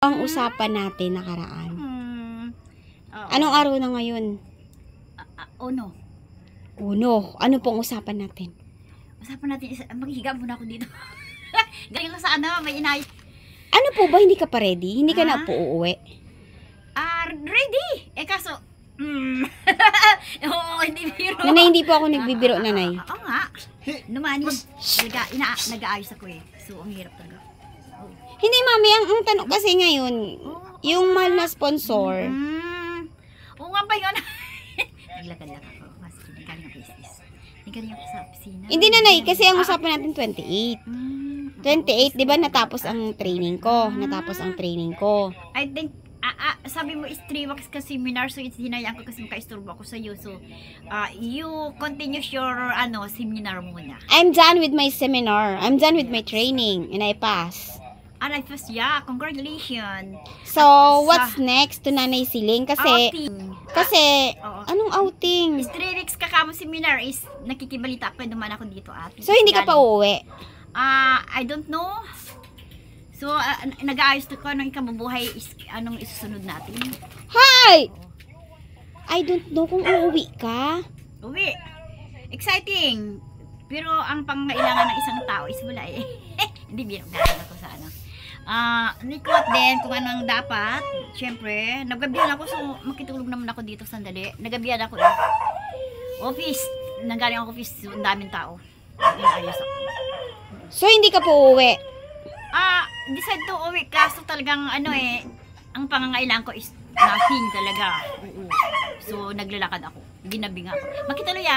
Ang usapan natin nakaraan. Oo. Anong araw na ngayon? Uno. Uno. Ano pong usapan natin? Usapan natin, maghiga muna ako dito. Galing lang sa may inay. Ano po ba? Hindi ka pa ready? Hindi ka na po uuwi? Ready! Kaso, oo, hindi biro. Nanay, hindi po ako nagbibiro, nanay. Oo nga. Numanis. Nag-aayos ako eh. So, ang hirap talaga. Hindi, mami. Ang tanong kasi ngayon, yung mahal na sponsor. Oo nga ba yun? Naglakad lang ako. Mas galing ako business. Galing ako sa opisina. Hindi, nanay. Kasi ang usapan natin 28. 28, di ba natapos ang training ko? Natapos ang training ko. I think, sabi mo is 3 weeks ka seminar, so hinayaan ko kasi makaisturbo ako sa iyo. So, you continue your seminar muna. I'm done with my seminar. I'm done with my training. And I pass. And I first, yeah, congratulations. So, what's next to Nanay Siling? Kasi, anong outing? Is 3 weeks ka kamo seminar is nakikibalita pa naman ako dito, ate. So, hindi ka pa uuwi? I don't know. So, nag-aayos ko anong ikabubuhay is anong isusunod natin. Hi! I don't know kung uuwi ka. Uwi. Exciting. Pero ang pangailangan ng isang tao is wala eh. Hindi biro galing ako sa nikot din kung anong dapat. Siyempre, nagabihan ako, so makitulog naman ako dito sandali. Nagabihan ako eh. Office. Nanggaling ako office, so ang daming tao. Ayos ako. So, hindi ka po uuwi? Decide to uwi. Kaso talagang ang pangangailangan ko is nothing talaga. So, naglalakad ako. Ginabi nga ako. Makituloy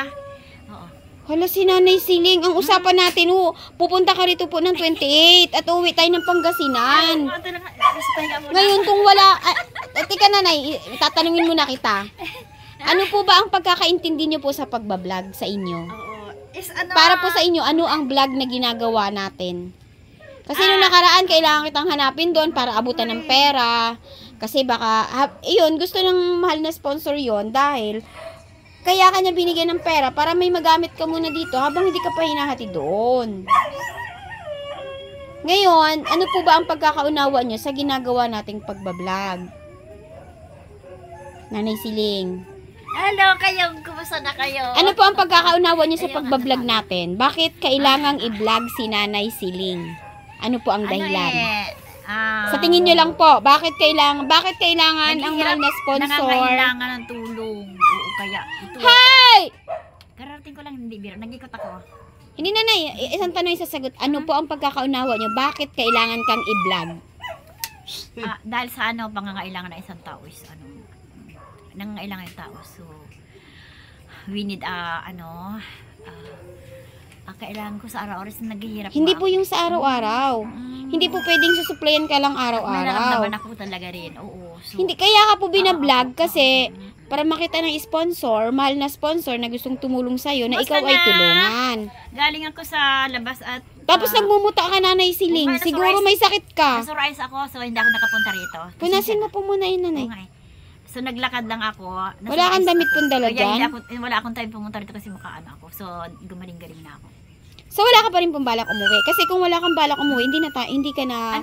Oo. Hala, si Nanay Siling, ang usapan natin, pupunta ka rito po ng 28 at uwi tayo ng Pangasinan. Ngayon, kung wala, teka nanay, tatanungin muna kita. Ano po ba ang pagkakaintindi nyo po sa pagbablog sa inyo? Para po sa inyo, ano ang vlog na ginagawa natin? Kasi nung nakaraan, kailangan kitang hanapin doon para abutan ng pera. Kasi baka, yun, gusto ng mahal na sponsor yon dahil kaya kanya binigyan ng pera para may magamit ka muna dito habang hindi ka pa hinahati doon. Ngayon, ano po ba ang pagkakaunawa nyo sa ginagawa nating pagbablog? Nanay Siling. Hello kayo, kumusta na kayo? Ano po ang pagkakaunawa nyo sa pagbablog natin? Bakit kailangang i-vlog si Nanay Siling? Ano po ang dahilan? Sa tingin nyo lang po, bakit kailangan ang mahal na sponsor? Nangangailangan ng tulong. Oo, kaya ito. Hi! Kararating ko lang, hindi biro. Nag-ikot ako. Hindi nanay, isang tanong yung sasagot. Ano po ang pagkakaunawa nyo? Bakit kailangan kang i-vlog? Dahil sa pangangailangan ng isang tao is nangangailangan yung tao. So, we need kailangan ko sa araw-araw na naghihirap. Hindi po yung sa araw-araw. Hindi po pwedeng susuplayan ka lang araw-araw. Nararamdaman ako talaga rin. Oo. So, hindi, kaya ka po binablog kasi para makita ng sponsor, mahal na sponsor na gustong tumulong sa'yo na ikaw ay tulungan. Galing ako sa labas at tapos nagmumuta ka, Nanay Siling. Siguro may sakit ka. Nasurize ako, so hindi ako nakapunta rito. Punasin mo po muna yun, nanay. So naglakad lang ako. Wala kang damit pong dala dyan? Wala akong time pumunta rito kasi mukhaan ako. So gumaling-galing na ako. So wala ka pa rin pong balak umuwi. Kasi kung wala kang balak umuwi, hindi ka na...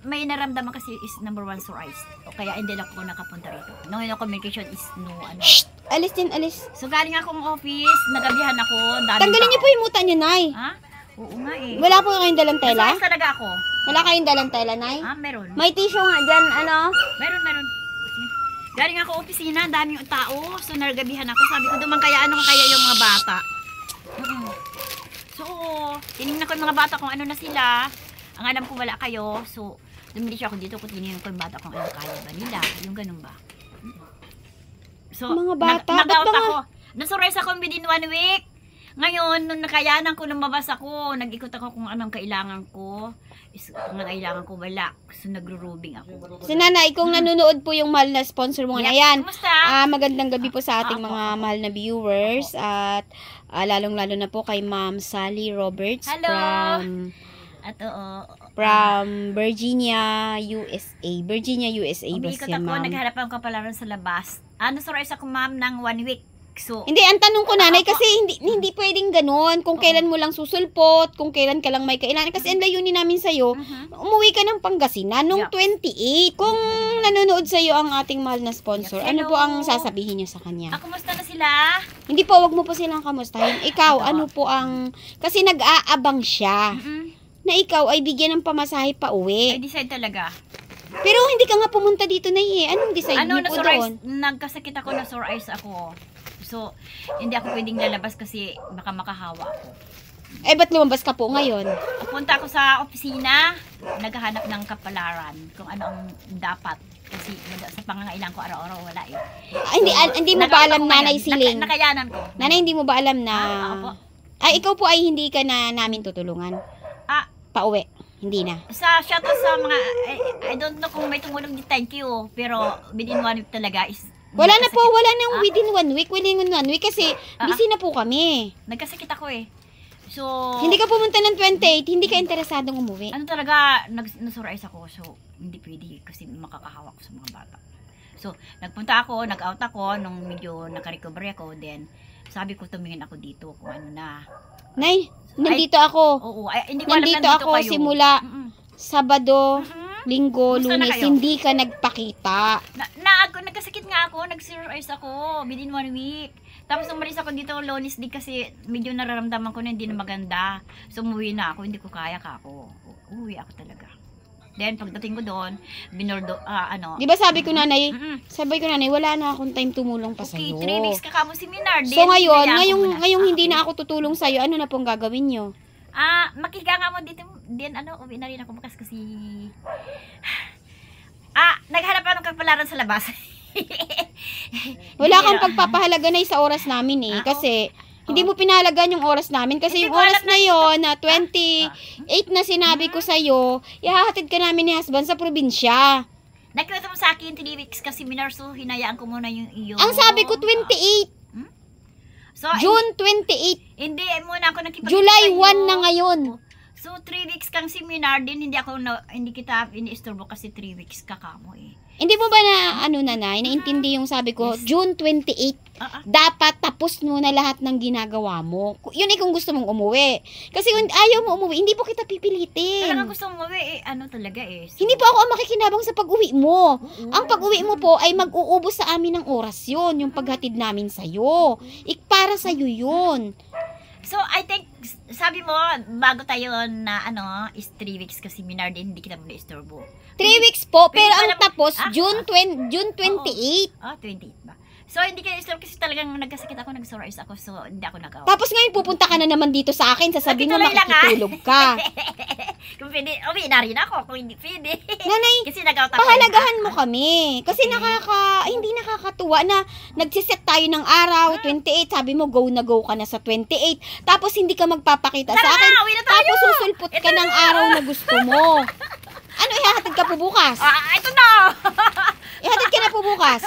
may naramdaman kasi is number 1 surprise. O kaya hindi lang ako nakapunta rito. No communication is no Shh! Alis din, alis. So galing akong office, nagabihan ako. Tanggalin niyo po yung muta niyo, Nay. Ha? Oo nga eh. Wala po kayong dalang tela? Surprise talaga ako. Wala kayong dalang tela, Nay? Meron. May tissue nga dyan, Meron. Galing ako opisina, daming tao. So nagabihan ako. Sabi ko naman kaya yung mga bata. So, tinignan ko yung mga bata kung ano na sila. Ang alam ko wala kayo. So, dumili siya ako dito kung tinignan ko yung bata kung ano kaya ba nila. Yung ganun ba. So, mga bata? Nag-out ako. Nasurprise ako within 1 week. Ngayon, nung nakayanan ko, lumabas ako, nag-ikot ako kung anong kailangan ko. Kung kailangan ko, wala. So, nagro-robing ako. Si Nanay, kung nanonood po yung mahal na sponsor mo na yan. Kumusta? Magandang gabi po sa ating mga mahal na viewers. At lalong-lalo na po kay Ma'am Sally Roberts. Hello! From Virginia, USA. Virginia, USA ba siya, siya, Ma'am? Ma'am? Nagharapan ko pala rin sa labas. Nasurprise ako, Ma'am, ng 1 week. So, Hindi, ang tanong ko nanay, kasi hindi pwedeng ganun. Kung kailan mo lang susulpot, kung kailan ka lang may kailangan. Kasi ang layunin namin sa'yo, umuwi ka ng Pangasinan nung Yup. 28. Kung nanonood sa'yo ang ating mahal na sponsor, Yup. ano po ang Hello. sasabihin niyo sa kanya? kumusta na sila? Hindi po, wag mo po silang kamustahin. Ikaw, ano po ang... Kasi nag-aabang siya na ikaw ay bigyan ng pamasahe pa I uwi. decide talaga. Pero hindi ka nga pumunta dito na Anong decide Ano, niyo po na-sore doon? eyes, nagkasakit ako, na-sore eyes ako. So, hindi ako pwedeng lalabas kasi baka makahawa ako. Eh, ba't lumabas ka po ngayon? Punta ako sa opisina, naghahanap ng kapalaran kung ano ang dapat. Kasi sa pangangailangan ko araw-araw wala eh. Hindi mo ba alam, Nanay Siling? Nakayanan ko. Nanay, hindi mo ba alam na... Opo. Ay, ikaw po ay hindi ka na namin tutulungan? Ah, Pauwi? Hindi na. sa shoutout sa mga, I don't know kung may tumulong din, thank you. Pero within 1 week talaga is... Wala na po, nagkasakit. wala nang within 1 week. Within 1 week kasi busy na po kami. Nagkasakit ako eh. So, Hindi ka pumunta ng 28, hindi ka interesadong umuwi. ano talaga, nasore eyes ako. So, hindi pwede kasi makakahawak ko sa mga bata. So, nagpunta ako, nag-out ako, nung medyo nakarecover ako, then, sabi ko tumingin ako dito kung ano na. Nay, nandito ako. Oo, hindi ko alam Nandito nandito ako kayo. simula Sabado, Mhm. Linggo, Kumusta na Lunes, kayo? hindi ka nagpakita. Nagkasakit nga ako, nag-zero eyes ako within 1 week. Tapos umalis ako dito Lunes din kasi medyo nararamdaman ko na hindi na maganda. So umuwi na ako, hindi ko kaya ka ako. Uwi ako talaga. Then pagdating ko doon, Di ba sabi ko nanay, Mhm. wala na akong time tumulong pa Okay, sa'yo. 3 weeks ka kamo seminar. So ngayon, hinayaan ko muna. ngayong hindi okay. na ako tutulong sa'yo, ano na pong gagawin nyo? Makiga nga mo dito. Then uwi na rin ako bukas kasi naghanap ako ng kapalaran sa labas. Wala kang Pero- pagpapahalaga na sa oras namin kasi hindi mo pinahalagan yung oras namin kasi Hindi yung ko oras alam na yon na 28 na sinabi ko sa'yo, ihahatid ka namin ni husband sa probinsya. Nagkwento mo sa akin 3 weeks ka seminar, so hinayaan ko muna yung iyo. Ang sabi ko 28, So, June 28, hindi muna ako nakipag July 1 na ngayon. So 3 weeks kang seminar din, hindi kita iniistorbo kasi 3 weeks ka kamo eh. Hindi mo ba na, nanay, naintindi yung sabi ko, June 28, dapat tapos mo na lahat ng ginagawa mo. Yun kung gusto mong umuwi. Kasi kung ayaw mo umuwi, hindi po kita pipilitin. Talagang gusto mo talaga eh. So, Hindi po ako ang makikinabang sa pag-uwi mo. Ang pag-uwi mo po ay mag-uubos sa amin ng oras yun, yung paghatid namin sa'yo. Para sa'yo yun. So I think, sabi mo, bago tayo na is 3 weeks kasi seminar din, hindi kita muna istorbo. 3 weeks po, pero Pero ang alam mo- tapos, June 28. 28 ba? So hindi ka istorbo kasi talagang nagkasakit ako, nag-sore eyes ako, so hindi ako nagawa. Tapos ngayon pupunta ka na naman dito sa akin, sasabihin mo Tuloy lang, makikitulog ka. Kung pwede, uwi na rin ako, kung hindi pwede. Nanay, Kasi nag-out ako. pahalagahan mo kami. Kasi hindi nakakatuwa na nagsiset tayo ng araw, 28, sabi mo go na go ka na sa 28, tapos hindi ka magpapakita sa akin, uwi na tayo! tapos susulpot ka ng araw na gusto mo. Ano, ihahatid ka po bukas? Ito na! Ihatid ka na po bukas?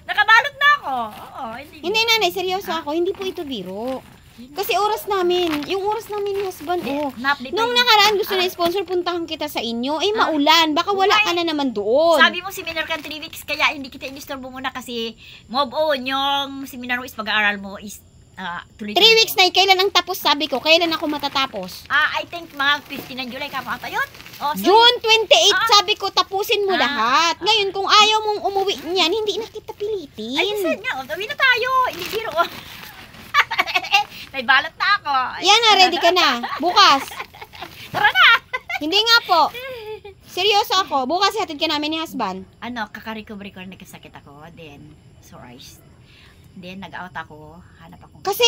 Nakabalot na ako. Oo, Hindi nanay, seryoso ako, hindi po ito biro. Kasi oras namin, yung oras namin ni husband, Na-update Nung tayo. nakaraan gusto na sponsor, puntahan kita sa inyo, maulan, baka wala ka na naman doon. Sabi mo seminar ka 3 weeks, kaya hindi kita inistorbo muna kasi move on, yung seminar mo is pag-aaral mo is tuloy-tuloy 3 weeks mo. na, kailan ang tapos sabi ko, kailan ako matatapos? I think mga 15 ng July ka pa ata yun. Oh, so, June 28, sabi ko, tapusin mo lahat. Ngayon, kung ayaw mong umuwi niyan, hindi na kita pilitin. Ay, said nga, uwi na tayo. Hindi biro. May balot na ako. Yan na, ready ka na. Bukas. Tara na. Hindi nga po. Seryoso ako. Bukas hatid ka namin ni husband. Kaka-recovery ko, nagkasakit ako. Then, sore eyes. Then, nag-out ako. Hanap ako. Kasi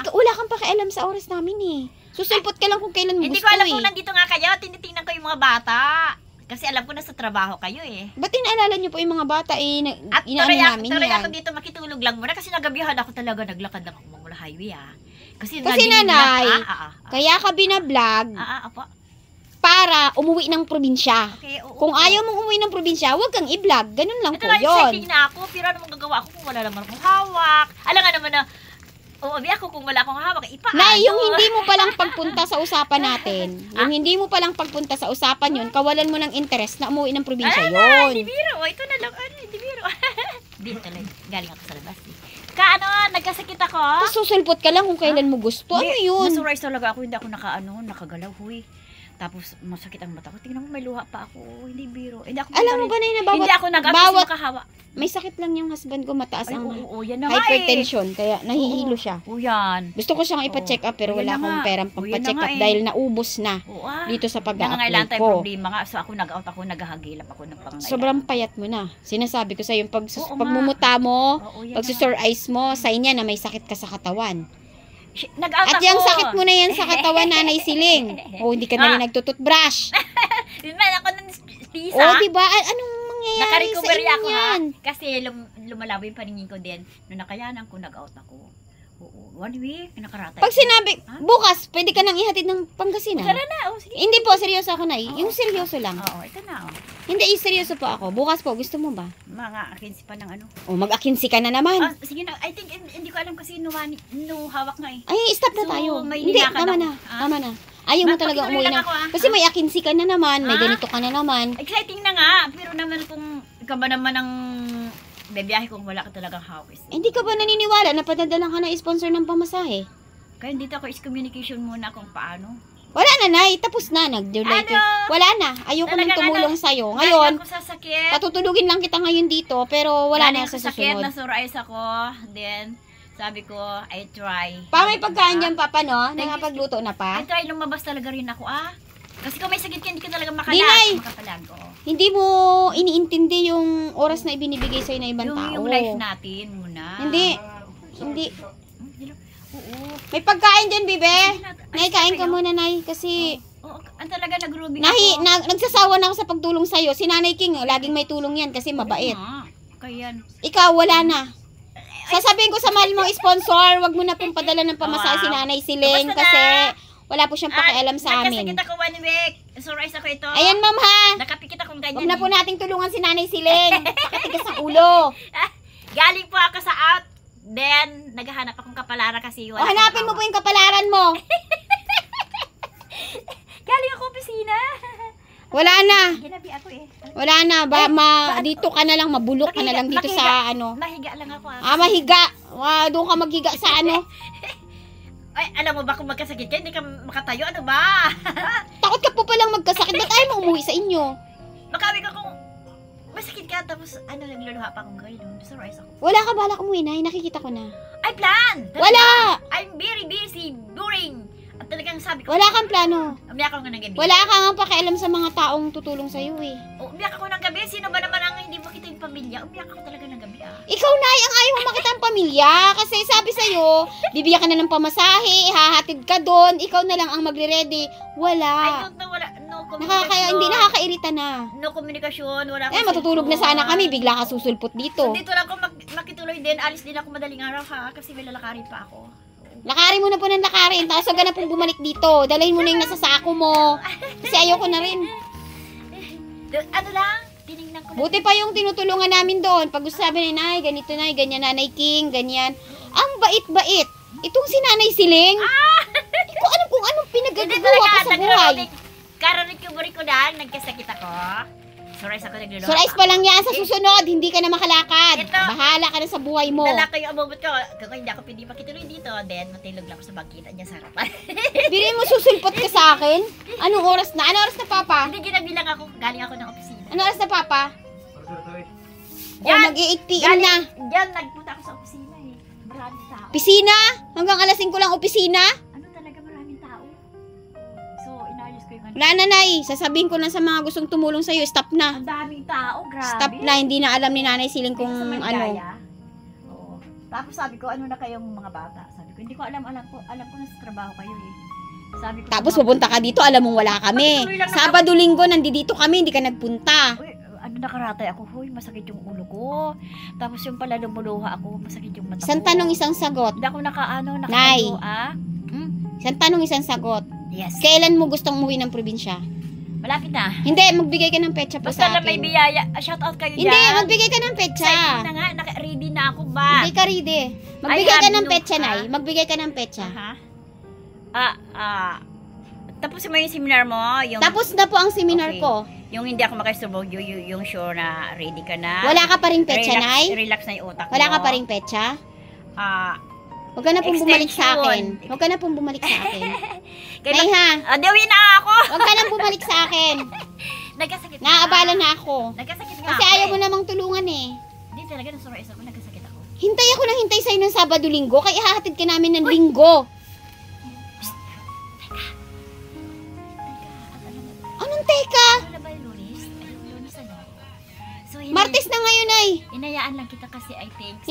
wala kang pakialam sa oras namin eh. Susulpot ka lang kung kailan mo Hindi gusto ko alam eh. kung nandito nga kayo. Tinitingnan ko yung mga bata. Kasi alam ko na sa trabaho kayo eh. Ba't inaalala niyo po yung mga bata At inaano namin tuloy yan? ako dito makitulog lang muna kasi nagabihan ako talaga. Naglakad ako mula highway Kasi nanay, kaya ka binablog Apo. para umuwi ng probinsya. Okay, oo. Kung ayaw mong umuwi ng probinsya, huwag kang i-vlog. Ganun lang Ito po na, yun. exciting na ako. Pero ano mong gagawa ako kung wala naman akong hawak? Alam nga naman na, ako kung wala akong hawak, ipaano? Na, yung hindi mo palang pagpunta sa usapan natin, yung hindi mo palang pagpunta sa usapan yun, kawalan mo ng interest na umuwi ng probinsya Hindi yun. biro. Ito na lang. Hindi biro. Hindi talaga. Galing ako sa labas nagkasakit ako. Tapos susulpot ka lang kung kailan mo gusto. Ano yun? Nasurise talaga ako, hindi ako nakagalaw, huy. Tapos masakit ang mata ko. Tingnan mo, may luha pa ako. Hindi biro. Hindi ako Alam mo ba na yun na hindi ako bawat makahawa. may sakit lang yung husband ko, mataas Ay, ang oo, yan na nga hypertension, kaya nahihilo siya. Oo, yan. Gusto ko siyang ipa-check up pero Oo, wala yan na akong nga. perang Oo, yan pampa-check na nga up eh. dahil naubos na Oo, dito sa nangangailangan pag-a-apply tayong ko. problema nga. So ako nag-out ako, naghahagilap ako ng pangangailangan. Sobrang payat mo na. Sinasabi ko sa yung Oo nga. pagmumuta mo, Oo, yan pag na nga. sore eyes mo, sign yan na may sakit ka sa katawan. Nag-out At ako. yung sakit mo na yan sa katawan, Nanay Siling. O, hindi ka na rin nagtututbrush. Diba, ako ng tisa. O, diba? Anong mangyayari sa Naka-recovery inyo ako yan? ha. Kasi lumalabo yung paningin ko din. Nung nakayanan ko, nag-out ako. Oo, 1 week, nakaratay. Pag sinabi, bukas, pwede ka nang ihatid ng Pangasinan. Tara na, sige. Hindi po, seryoso ako, Nay. Yung seryoso lang. Oo, ito na. Hindi, seryoso po ako. Bukas po, gusto mo ba? Mga akinsi pa ng ano. O, mag-akinsi ka na naman. Sige na, I think, hindi ko alam kasi no hawak nga eh. Ay, stop na So, tayo. may Hindi, linakan tama ako. na. Ah? Tama na. Ayaw mo talaga Magpatuloy umuwi lang na. ako, Kasi may akinsi ka na naman, may Ah? ganito ka na naman. Exciting na nga, pero naman kung ikaw ba naman ang bebiyahe kung wala ka talagang hawak. Hindi ka ba naniniwala na padadalang ka na sponsor ng pamasahe? Kaya dito ako is communication muna kung paano. Wala na, Nay. Tapos na. Nag-July Ano? Wala na. Ayoko nang Talagang tumulong ano, sa'yo. Galing Ngayon, ako sa sakit. patutulugin lang kita ngayon dito, pero wala Galing na ako sa sakit, susunod. nasurais ako. Then, sabi ko, I try. Pa, may pagkain dyan, Papa, no? Thank you. Nakapagluto na pa? I try, lumabas talaga rin ako, Kasi kung may sakit ka, hindi ka talaga Dinay! makapalag. Oh. Hindi mo iniintindi yung oras na ibinibigay sa'yo ng ibang tao. Yung life natin muna. Hindi. Hindi. Oo. May pagkain dyan, Bibe. Sige na. Nay, kain ka muna, Nay. Kasi Oo, ang talaga nag-rubing ako. nagsasawa na ako sa pagtulong sa'yo. Si Nanay King, laging may tulong yan kasi mabait. Oo, kaya yan. Ikaw, wala na. Sasabihin ko sa mahal mong sponsor, wag mo na pong padala ng pamasahe si Nanay Siling Basta na. kasi wala po siyang pakialam sa amin. Nagkasakit ako 1 week. Surais ako ito. Ayan, ma'am, ha? Nakapikit akong ganyan. Huwag na po nating tulungan si Nanay Siling. Katigas ang ulo. Galing po ako sa out. Then, naghahanap akong kapalara kasi O, hanapin mo po yung kapalaran mo. Galing ako opisina. Wala na. Ginabi ako eh. Wala na. Dito ka na lang, mabulok ka na lang dito sa ano. Mahiga lang ako. Mahiga. Doon ka maghiga sa ano. Ay, alam mo ba kung magkasakit ka, hindi ka makatayo, ano ba? Takot ka po palang magkasakit. Ba't ayaw mo umuwi sa inyo? Makawig ako. Masakit ka, tapos nagluluha pa akong gano'n. Surprise ako. Wala ka balak umuwi, Nay. Nakikita ko na. Ay, plan! Talaga. Wala! I'm very busy, boring. At talagang sabi ko, Wala kang plano. umiyak ako ng gabi. Wala kang pakialam sa mga taong tutulong sa'yo eh. Umiyak ako ng gabi. Sino ba naman ang hindi makita yung pamilya? Umiyak ako talaga ng gabi Ikaw, Nay, ang ayaw mo makita ang pamilya. Kasi sabi sa'yo, bibigyan ka na ng pamasahe, hahatid ka doon, ikaw na lang ang magre-ready. I Wala. don't know, wala. No communication. Hindi nakakairita na. No communication. Wala Matutulog na sana kami, bigla ka susulpot dito. So, dito lang ako makituloy din. Alis din ako madaling araw kasi may lalakarin pa ako. Lakarin mo na po ng lakarin, tapos huwag ka na pong bumalik dito. Dalhin mo na yung nasa sako mo. Kasi ayoko na rin. Ano lang? Tinignan ko lang. Buti pa yung tinutulungan namin doon. Pag gusto sabi ni Nay, ganito Nay, ganyan Nanay King, ganyan. Ang bait-bait. Itong si Nanay Siling. Hindi ko alam kung anong pinagagawa pa sa buhay. Kararik ko lang, nagkasakit ako. Surais ako nagluluha. Surais pa lang yan sa susunod, hindi ka na makalakad. Ito. Bahala ka na sa buhay mo. Dala ko yung abobot ko. Kung hindi ako pwede makituloy dito, then matilog lang ako sa bangkita niya sa harapan. Bili mo susulpot ka sa akin? Anong oras na? Anong oras na, Papa? Hindi ginabilang ako, galing ako ng opisina. Anong oras na, Papa? Yan. Mag-8 p.m. na. Diyan, nagpunta ako sa opisina eh. Maraming tao. Opisina? Hanggang alas 5 lang opisina? Ano talaga maraming tao? So, inayos ko yung ano. Wala na, Nay. Sasabihin ko na sa mga gustong tumulong sa'yo, stop na. Ang daming tao, grabe. Stop na, hindi na alam ni Nanay Siling kung Dito sa ano. Maligaya. Oo. Tapos sabi ko, ano na kayong mga bata? Sabi ko, hindi ko alam ko nasa trabaho kayo eh. Sabi ko, Tapos pupunta ka dito, alam mong wala kami. Patuloy lang na Sabado, Linggo, nandito kami, hindi ka nagpunta. Uy, nakaratay ako, huy, masakit yung ulo ko. Tapos yung pala lumuluha ako, masakit yung mata ko. Isang tanong, isang sagot. Hindi ako Nay. nakatayo, Isang tanong, isang sagot. Yes. Kailan mo gustong umuwi ng probinsya? Malapit na. Hindi, magbigay ka ng petsa po Basta sa na may akin. biyaya. Shout out kayo Hindi, dyan. magbigay ka ng petsa. Excited na nga, ready na ako ba? Hindi ka ready. Magbigay Ayan, ka ng look, petsa, Nay. Magbigay ka ng petsa. Tapos mo yung seminar mo, yung Tapos na po ang seminar Okay. ko. yung hindi ako makisubog, yung sure na ready ka na. Wala ka pa ring petsa, relax, Nay? relax na yung utak Wala mo. ka pa ring petsa? Huwag ka na pong bumalik sa Extension. akin. Huwag ka na pong bumalik sa akin. Nay Kaya, ha, Dewi na ako. huwag ka na bumalik sa akin. Nagkasakit nga. Naaabala na ako. Nagkasakit nga Kasi ako ayaw mo eh. namang tulungan eh. Hindi talaga, nasurize ako, nagkasakit ako. Hintay ako ng hintay sa'yo ng Sabado-Linggo, kaya ihahatid ka namin ng Linggo. Anong teka? Ano ba yung Lunes? Ay, Lunes ano? So, Martes na ngayon ay. Inayaan lang kita kasi I think.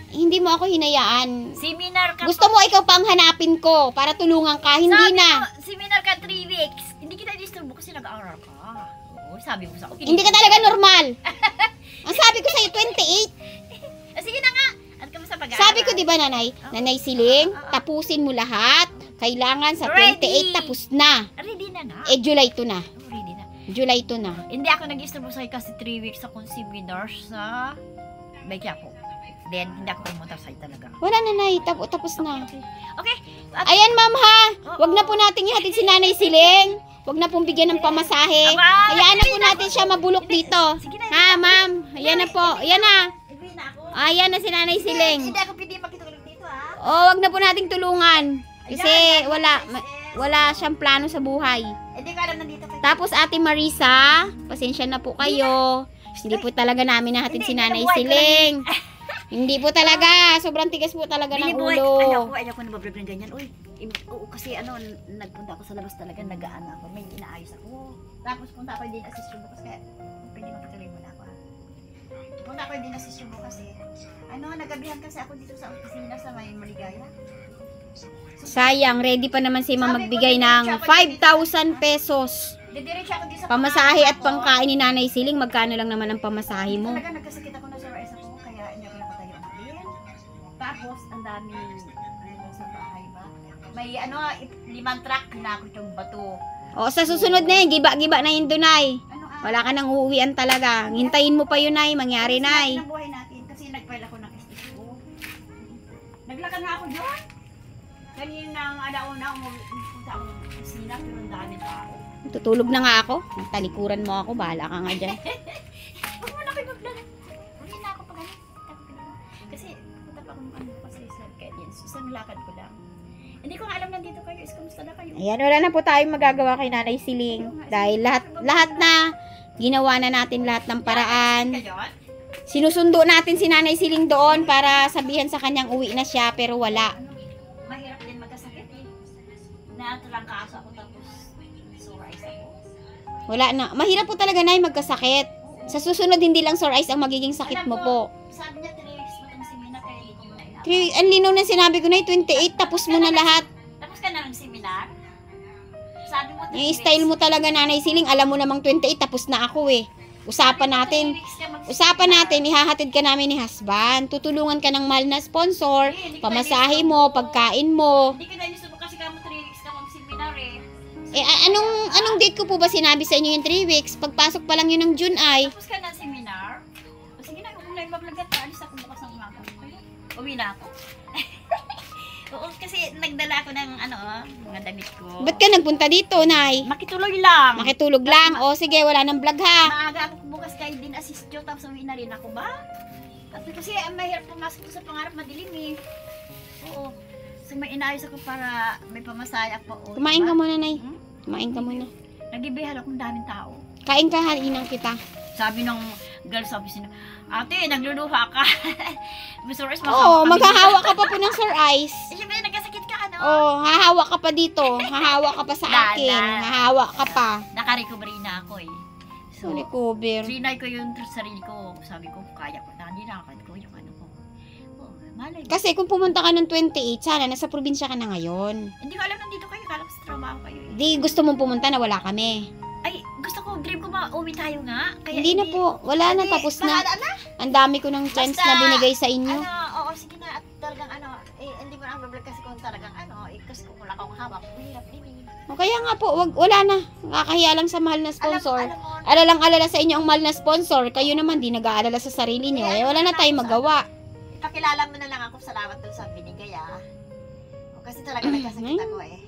Hindi mo ako hinayaan. Seminar ka Gusto mo ikaw pa ang hanapin ko para tulungan ka, hindi sabi na. Mo, seminar ka 3 weeks. Hindi kita disturbo kasi nag-aaral ka. Oo, sabi mo sa akin. Hindi ka talaga normal. Ang sabi ko sa'yo, 28. Sige na nga. At kamusta pag-aaral? Sabi ko, di ba, nanay? Nanay Siling, tapusin mo lahat. Kailangan sa 28 Ready. tapos na. Ready na nga. July 2 na. Oh, ready na. July 2 na. Hindi ako nag-disturbo sa'yo kasi 3 weeks akong seminar sa Bayquiapo. Then, hindi ako pumunta sa'yo talaga. Wala, nanay. Tapos na. Okay. At, Ayan, ma'am, ha? Wag na po nating ihatid si Nanay Siling. Wag na pong bigyan ng pamasahe. Aba, Hayaan na po natin siya mabulok dito. Sige na. Ha, ma'am? Ayan na po. Ayan na. Agree na ako. Ayan na si Nanay Siling. Hindi ako pwede makitulog dito, ha? Oh, wag na po nating tulungan. Kasi wala siyang plano sa buhay. Hindi ko alam nandito kayo. Tapos Ate Marisa, pasensya na po kayo. Hindi po talaga namin nahatid si Nanay Siling. Hindi po talaga. Sobrang tigas po talaga ng ulo. Ayaw ko nabablog ng ganyan. Uy, oo, kasi nagpunta ako sa labas talaga, nag-aan ako. May inaayos ako. Tapos punta ako din assist yung bukas. Kaya, pwede magpatuloy mo na ako. Punta ako din assist yung bukas eh. Nagabihan kasi ako dito sa opisina sa may Maligaya. Sayang, ready pa naman si Ma'am magbigay ng 5,000 pesos. Didiretso ako dito sa Pamasahe at pangarap ko. pangkain ni Nanay Siling, magkano lang naman ang pamasahe mo? Talaga nagkasakit ako na sa rice ako, kaya hindi ako nakatayo natin. Tapos, ang daming sa bahay ba? May 5 truck na ako yung bato. O, sa susunod na yun, giba-giba na yun doon, Nay. Wala Wala ka nang uuwian talaga. Hintayin mo pa yun, Nay. Mangyari, Nay. ng buhay natin kasi nag-file ako ng SSO ko. Naglakad nga ako doon. Kaninang alauna pumunta ako ng kusina pero ang daming tao. Tutulog na nga ako. Talikuran mo ako. Bahala ka nga dyan. Huwag mo na kayo maglalakad. Hindi na ako pag kasi punta pa akong kasi sa Kenya. Isang lakad ko lang. Hindi ko nga alam nandito kayo. Kumusta na kayo? Ayan, wala na po tayong magagawa kay Nanay Siling. Dahil lahat na ginawa na natin lahat ng paraan. Sinusundo natin si Nanay Siling doon para sabihan sa kanyang uwi na siya pero wala. Mahirap din magkasakit eh. Natrangkaso ako tapos sore eyes ako. Wala na. Mahirap po talaga, Nay, magkasakit. Sa susunod, hindi lang sore eyes ang magiging sakit mo po. Sabi niya 3 weeks matang seminar kaya hindi ko muna ina. Ang linaw na sinabi ko, Nay, 28, tapos mo na lahat. Tapos ka na ng seminar? Sabi mo 3 Yung style mo talaga, Nanay Siling, alam mo namang 28, tapos na ako eh. Usapan natin, ihahatid ka namin ni husband. Tutulungan ka ng mahal na sponsor, pamasahe mo, pagkain mo. Hindi ka na gusto mo kasi ka mo 3 weeks ka mag-seminar eh. Anong date ko po ba sinabi sa inyo yung 3 weeks? Pagpasok pa lang yun ng June ay. Tapos ka na seminar? O sige na, kung na ibablog at alis ako bukas ng umaga. Uwi na ako. Oo, kasi nagdala ako ng mga damit ko. Ba't ka nagpunta dito, Nay? Makituloy lang. Makitulog lang? O sige, wala nang vlog ha. Maaga ako bukas kayo din assist nyo, tapos uwi na rin ako ba? Kasi ang mahirap pumasok ko sa pangarap, madilim eh. Oo. So may inayos ako para may pamasaya pa. Kumain ka muna, Nay. Kumain ka muna. Nagibihal akong daming tao. Kain ka, halinang kita. Sabi ng girl sa opisina, ate, nagluluha ka. Mr. Oo, maghahawa ka pa po ng Sir Ice. Eh, syempre, nagkasakit ka, Hahawa ka pa dito. Hahawa ka pa sa akin. Hahawa ka pa. Naka-recovery na ako eh. So, recover. trinay ko yung sarili ko. Sabi ko, kaya ko na. Hindi nakakad ko yung ko. Oh, malay. Kasi kung pumunta ka ng 28, sana nasa probinsya ka na ngayon. Hindi ko alam nandito kayo. Kala ko sa trabaho kayo eh. Di gusto mong pumunta na wala kami. Ay, gusto ko, dream ko mauwi tayo nga. Kaya Hindi na po. Wala na, tapos na. Bahala na. Ang dami ko ng chance na binigay sa inyo. Oo, sige na. At talagang hindi mo na ang vlog kasi kung talagang kasi kung wala akong hawak, mahirap din eh. O kaya nga po, wala na. Nakakahiya lang sa mahal na sponsor. Alam mo, Alalang-alala sa inyo ang mahal na sponsor. Kayo naman di nag-aalala sa sarili niyo. Eh, wala na tayong magawa. ipakilala mo na lang ako, salamat dun sa binigay ah. O, kasi talaga nagkasakit ako eh.